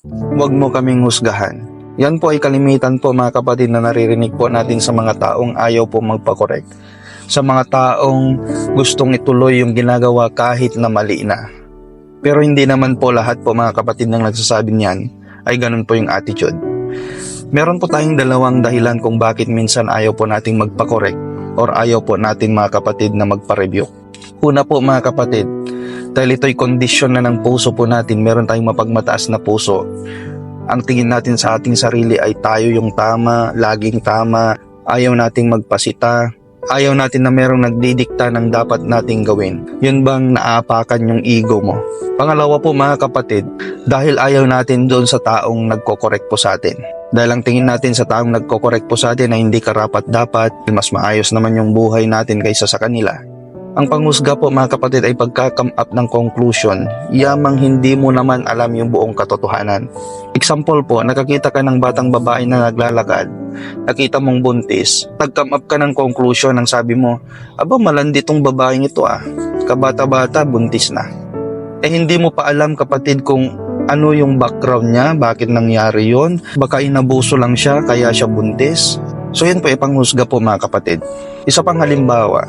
Huwag mo kaming husgahan. Yan po ay kalimitan po mga kapatid na naririnig po natin sa mga taong ayaw po magpakorek. Sa mga taong gustong ituloy yung ginagawa kahit na mali na. Pero hindi naman po lahat po mga kapatid nang nagsasabi niyan ay ganun po yung attitude. Meron po tayong dalawang dahilan kung bakit minsan ayaw po nating magpakorek or ayaw po natin mga kapatid na magpa-rebuke. Una po mga kapatid, dahil ito'y kondisyon na ng puso po natin, meron tayong mapagmataas na puso. Ang tingin natin sa ating sarili ay tayo yung tama, laging tama, ayaw nating magpasita, ayaw natin na merong nagdidikta ng dapat nating gawin. Yun bang naapakan yung ego mo? Pangalawa po mga kapatid, dahil ayaw natin doon sa taong nagko-correct po sa atin. Dahil ang tingin natin sa taong nagko-correct po sa atin ay hindi karapat-dapat, mas maayos naman yung buhay natin kaysa sa kanila. Ang panghusga po mga kapatid ay pagka-come up ng conclusion, yamang hindi mo naman alam yung buong katotohanan. Example po, nakakita ka ng batang babae na naglalakad, nakita mong buntis, nag-come up ka ng conclusion ang sabi mo, aba malandi tong babaeng ito kabata-bata buntis na. Eh hindi mo pa alam kapatid kung ano yung background niya, bakit nangyari yon, baka inabuso lang siya kaya siya buntis. So yan po ay panghusga po mga kapatid. Isa pang halimbawa,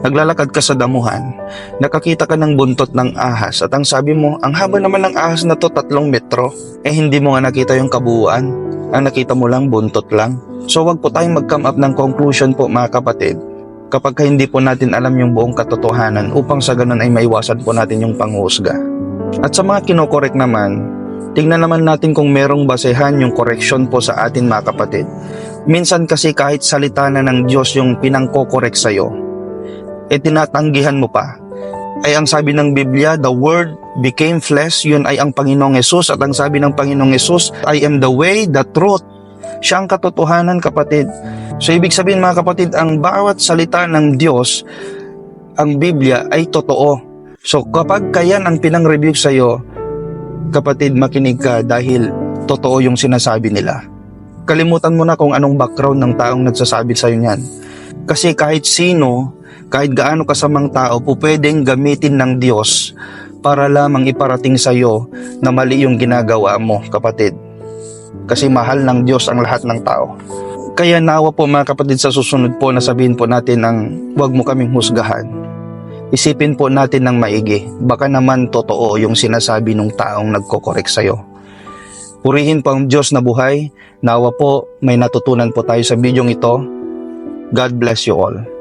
naglalakad ka sa damuhan, nakakita ka ng buntot ng ahas at ang sabi mo, ang haba naman ng ahas na to 3 metro. Eh hindi mo nga nakita yung kabuuan, ang nakita mo lang buntot lang. So wag po tayong mag-come up ng conclusion po mga kapatid kapag hindi po natin alam yung buong katotohanan upang sa ganun ay maiwasan po natin yung panghusga. At sa mga kinokorek naman, tingnan naman natin kung merong basehan yung correction po sa atin mga kapatid. Minsan kasi kahit salita na ng Diyos yung pinangkokorek sa'yo, tinatanggihan mo pa. Ay ang sabi ng Biblia, the Word became flesh, yun ay ang Panginoong Hesus. At ang sabi ng Panginoong Hesus, I am the way, the truth. Siya ang katotohanan kapatid. So ibig sabihin mga kapatid, ang bawat salita ng Diyos, ang Biblia ay totoo. So kapag kayan ang pinang-rebuke sa'yo, kapatid makinig ka dahil totoo yung sinasabi nila. Kalimutan mo na kung anong background ng taong nagsasabi sa'yo niyan. Kasi kahit sino, kahit gaano kasamang tao, pwedeng gamitin ng Diyos para lamang iparating sa'yo na mali yung ginagawa mo, kapatid. Kasi mahal ng Diyos ang lahat ng tao. Kaya nawa po mga kapatid sa susunod po na sabihin po natin ang huwag mo kaming husgahan. Isipin po natin ng maigi, baka naman totoo yung sinasabi ng taong nagko-correct sa'yo. Purihin po ang Diyos na buhay. Nawa po may natutunan po tayo sa bidyong ito. God bless you all.